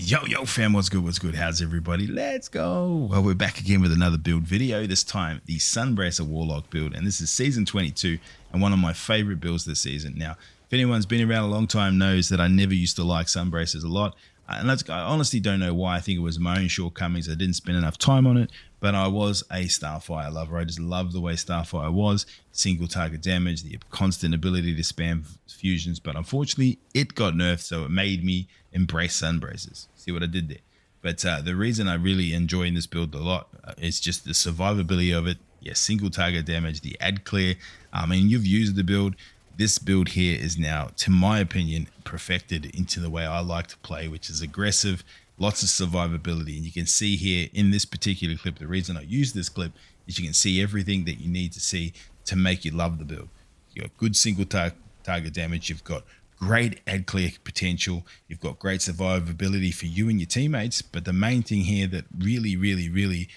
Yo fam, what's good, how's everybody? Let's go. Well, we're back again with another build video, this time the Sunbracer Warlock build, and this is season 22 and one of my favorite builds this season. Now, if anyone's been around a long time knows that I never used to like Sunbracers a lot, and I honestly don't know why. I think it was my own shortcomings. I didn't spend enough time on it, but I was a Starfire lover. I just loved the way Starfire was, single target damage, the constant ability to spam fusions, but unfortunately it got nerfed, so it made me embrace Sunbracers. See what I did there? But the reason I really enjoy this build a lot is just the survivability of it. Yeah, single target damage, the ad clear. I mean, you've used the build. This build here is now, to my opinion, perfected into the way I like to play, which is aggressive, lots of survivability. And you can see here in this particular clip, the reason I use this clip is you can see everything that you need to see to make you love the build. You've got good single target damage. You've got great ad clear potential. You've got great survivability for you and your teammates. But the main thing here that really,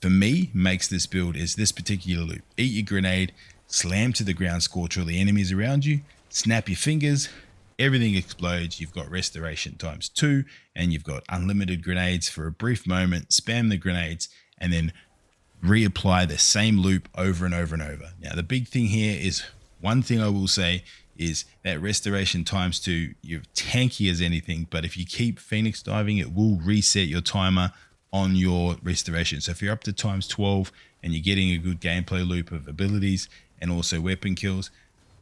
for me, makes this build is this particular loop. Eat your grenade, slam to the ground, scorch all the enemies around you, snap your fingers, everything explodes. You've got restoration ×2, and you've got unlimited grenades for a brief moment. Spam the grenades, and then reapply the same loop over and over and over. Now, the big thing here is, one thing I will say is that restoration ×2, you're tanky as anything, but if you keep Phoenix diving, it will reset your timer on your restoration. So if you're up to ×12 and you're getting a good gameplay loop of abilities and also weapon kills,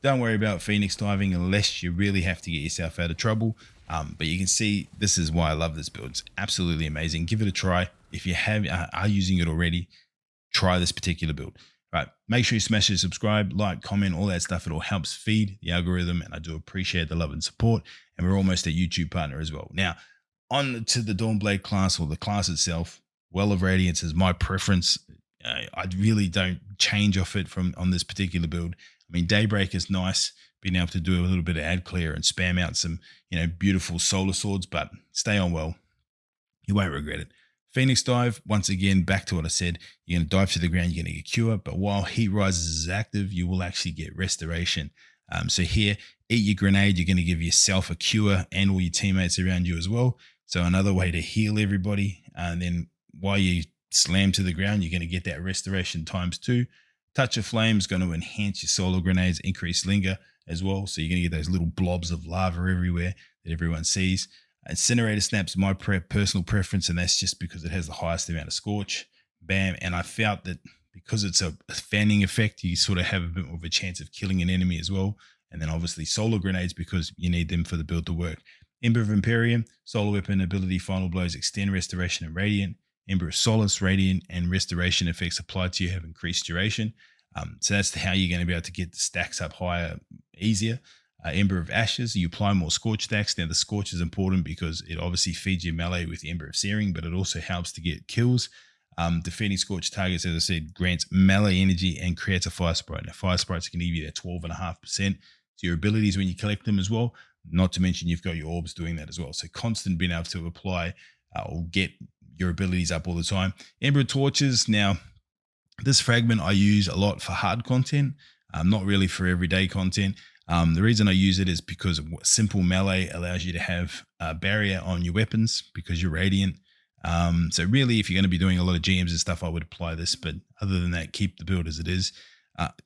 don't worry about Phoenix diving unless you really have to get yourself out of trouble. But you can see this is why I love this build. It's absolutely amazing. Give it a try. If you are using it already, try this particular build. Right, make sure you smash the subscribe, like, comment, all that stuff. It all helps feed the algorithm, and I do appreciate the love and support. And we're almost a YouTube partner as well. Now, on to the Dawnblade class, or the class itself. Well of Radiance is my preference. I really don't change off it on this particular build. I mean, Daybreak is nice, being able to do a little bit of ad clear and spam out some, beautiful solar swords, but stay on well. You won't regret it. Phoenix Dive, once again, back to what I said, you're going to dive to the ground, you're going to get cure, but while Heat Rises is active, you will actually get restoration. So here, eat your grenade, you're going to give yourself a cure and all your teammates around you as well. So another way to heal everybody. And then while you slam to the ground, you're going to get that restoration ×2. Touch of Flame is going to enhance your solar grenades, increase linger as well. So you're going to get those little blobs of lava everywhere that everyone sees. Incinerator Snap's my personal preference, and that's just because it has the highest amount of scorch. Bam. And I felt that because it's a fanning effect, you sort of have a bit more of a chance of killing an enemy as well. And then obviously solar grenades, because you need them for the build to work. Ember of Imperium, solar weapon ability, final blows, extend restoration and radiant. Ember of Solace, radiant, and restoration effects applied to you have increased duration. So that's how you're going to be able to get the stacks up higher, easier. Ember of Ashes, you apply more Scorch stacks. Now, the Scorch is important because it obviously feeds your melee with the Ember of Searing, but it also helps to get kills. Defeating Scorch targets, as I said, grants melee energy and creates a Fire Sprite. Now, Fire Sprites can give you that 12.5% to your abilities when you collect them as well. Not to mention you've got your orbs doing that as well. So constant being able to apply or get your abilities up all the time. Ember of Torches, now this fragment I use a lot for hard content, not really for everyday content. The reason I use it is because simple melee allows you to have a barrier on your weapons because you're radiant. So really, if you're going to be doing a lot of GMs and stuff, I would apply this. But other than that, keep the build as it is.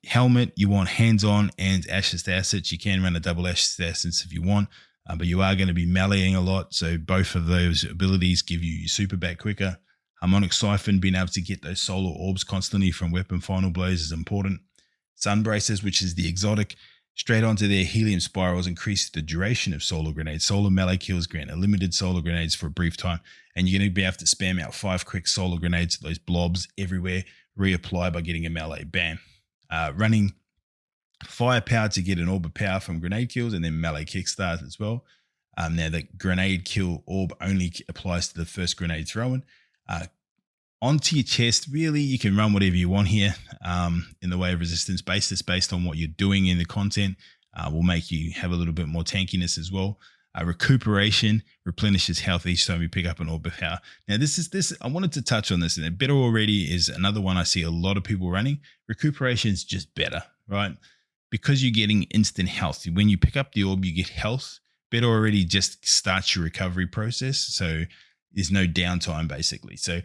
Helmet, you want hands-on and Ashes to Assets. You can run a double Ashes to Assets if you want, but you are going to be meleeing a lot. So both of those abilities give you your super back quicker. Harmonic Siphon, being able to get those solar orbs constantly from weapon final blows is important. Sunbracers, which is the exotic, straight onto their helium spirals, increase the duration of solar grenades. Solar melee kills grant unlimited solar grenades for a brief time, and you're going to be able to spam out 5 quick solar grenades, those blobs everywhere, reapply by getting a melee. Bam. Running Firepower to get an orb of power from grenade kills, and then melee kickstart as well. Now, the grenade kill orb only applies to the first grenade thrown. Onto your chest, really, you can run whatever you want here in the way of resistance basis based on what you're doing in the content. Will make you have a little bit more tankiness as well. Recuperation replenishes health each time you pick up an orb of power. Now, this I wanted to touch on this, and better already is another one I see a lot of people running. Recuperation is just better, right? Because you're getting instant health. When you pick up the orb, you get health, better already just starts your recovery process. So there's no downtime basically. So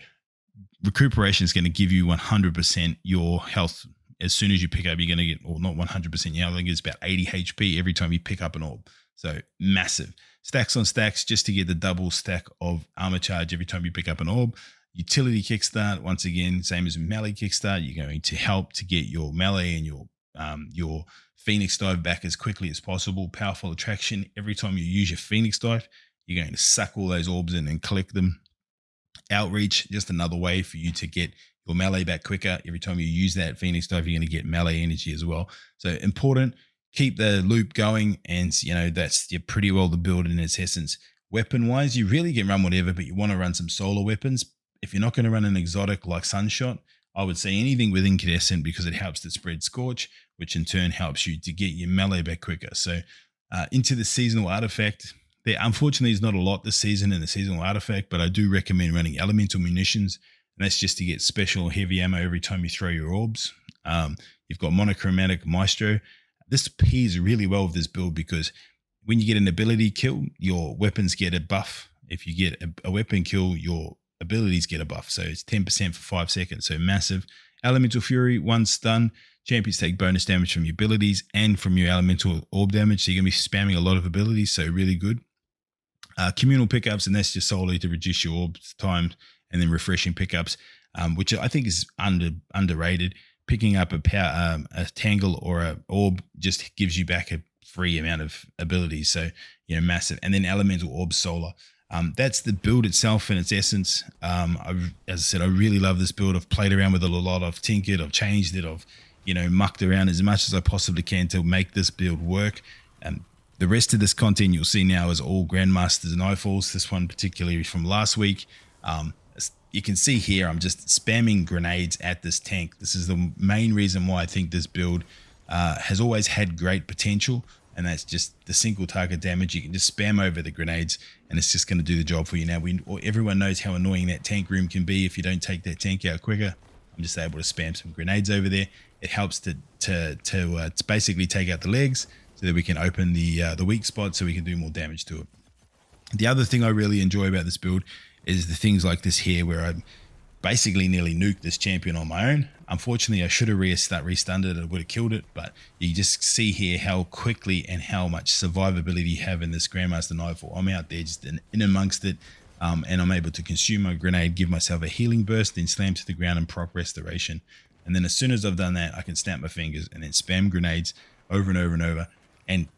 recuperation is going to give you 100% your health. As soon as you pick up, you're going to get, or not 100%, I think it's about 80 HP every time you pick up an orb. So massive. Stacks on stacks just to get the double stack of armor charge every time you pick up an orb. Utility kickstart, once again, same as melee kickstart, you're going to help to get your melee and your Phoenix dive back as quickly as possible. Powerful attraction, every time you use your Phoenix dive, you're going to suck all those orbs in and collect them. Outreach, just another way for you to get your melee back quicker. Every time you use that Phoenix dive, you're going to get melee energy as well. So important, keep the loop going, and that's pretty well the build in its essence. Weapon wise, you really can run whatever, but you want to run some solar weapons. If you're not going to run an exotic like Sunshot, I would say anything with incandescent, because it helps to spread Scorch, which in turn helps you to get your melee back quicker. So into the seasonal artifact, there unfortunately is not a lot this season in the seasonal artifact, but I do recommend running elemental munitions, and that's just to get special heavy ammo every time you throw your orbs. You've got monochromatic Maestro. This pairs really well with this build, because when you get an ability kill, your weapons get a buff. If you get a weapon kill, your abilities get a buff. So it's 10% for 5 seconds. So massive. Elemental Fury, 1 stun. Champions take bonus damage from your abilities and from your elemental orb damage. So you're going to be spamming a lot of abilities. So really good. Communal pickups, and that's just solely to reduce your orb time, and then refreshing pickups, which I think is underrated. Picking up a tangle or a orb just gives you back a free amount of abilities. So, massive. And then elemental orb solar. That's the build itself in its essence. As I said, I really love this build. I've played around with it a lot. I've tinkered, I've changed it. I've, mucked around as much as I possibly can to make this build work. The rest of this content you'll see now is all Grandmasters and Nightfalls. This one particularly from last week. You can see here I'm just spamming grenades at this tank. This is the main reason why I think this build has always had great potential, and that's just the single target damage. You can just spam over the grenades and it's just going to do the job for you. Now, everyone knows how annoying that tank room can be if you don't take that tank out quicker. I'm just able to spam some grenades over there. It helps to basically take out the legs, so that we can open the weak spot, so we can do more damage to it. The other thing I really enjoy about this build is the things like this here, where I basically nearly nuked this champion on my own. Unfortunately, I should have restunned it. I would have killed it, but you just see here how quickly and how much survivability you have in this Grandmaster Nightfall. I'm out there just in amongst it, and I'm able to consume my grenade, give myself a healing burst, then slam to the ground and proc restoration. And then as soon as I've done that, I can snap my fingers and then spam grenades over and over and over. And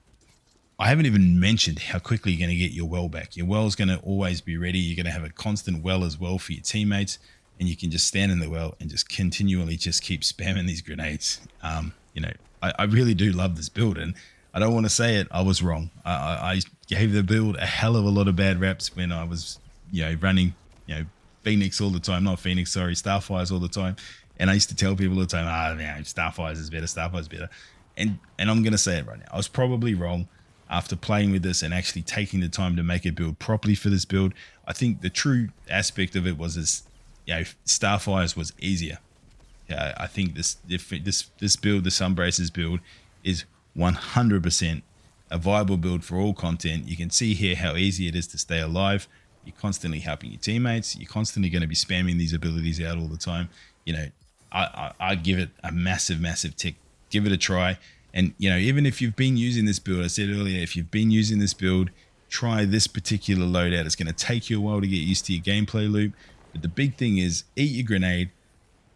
I haven't even mentioned how quickly you're going to get your well back. Your well is going to always be ready. You're going to have a constant well as well for your teammates, and you can just stand in the well and just continually just keep spamming these grenades. I really do love this build, and I don't want to say it, I was wrong. I gave the build a hell of a lot of bad reps when I was, running, Phoenix all the time. Not Phoenix, sorry, Starfires all the time. And I used to tell people all the time, Starfires is better, Starfires is better. And I'm going to say it right now. I was probably wrong after playing with this and actually taking the time to make it build properly for this build. I think the true aspect of it was Starfires was easier. I think this build, the Sunbracers build, is 100% a viable build for all content. You can see here how easy it is to stay alive. You're constantly helping your teammates. You're constantly going to be spamming these abilities out all the time. I give it a massive tick. Give it a try. And, even if you've been using this build, I said earlier, if you've been using this build, try this particular loadout. It's going to take you a while to get used to your gameplay loop. But the big thing is eat your grenade,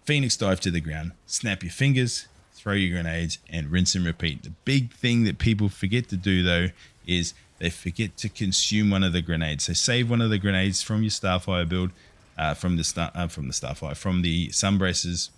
Phoenix dive to the ground, snap your fingers, throw your grenades, and rinse and repeat. The big thing that people forget to do, though, is they forget to consume one of the grenades. So save one of the grenades from your Starfire build, from the Sunbracers.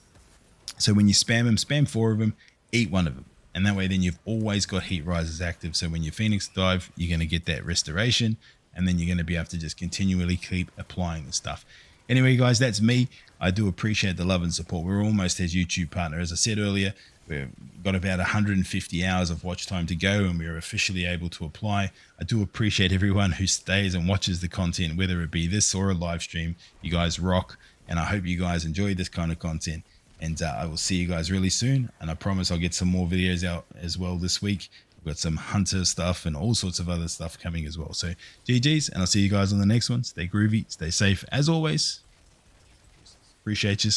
So when you spam them, spam 4 of them, eat 1 of them. And that way then you've always got heat risers active. So when you Phoenix dive, you're going to get that restoration, and then you're going to be able to just continually keep applying the stuff. Anyway, guys, that's me. I do appreciate the love and support. We're almost his YouTube partner. As I said earlier, we've got about 150 hours of watch time to go, and we're officially able to apply. I do appreciate everyone who stays and watches the content, whether it be this or a live stream. You guys rock, and I hope you guys enjoy this kind of content. And I will see you guys really soon. And I promise I'll get some more videos out as well this week. We've got some hunter stuff and all sorts of other stuff coming as well. So GG's, and I'll see you guys on the next one. Stay groovy, stay safe as always. Appreciate you.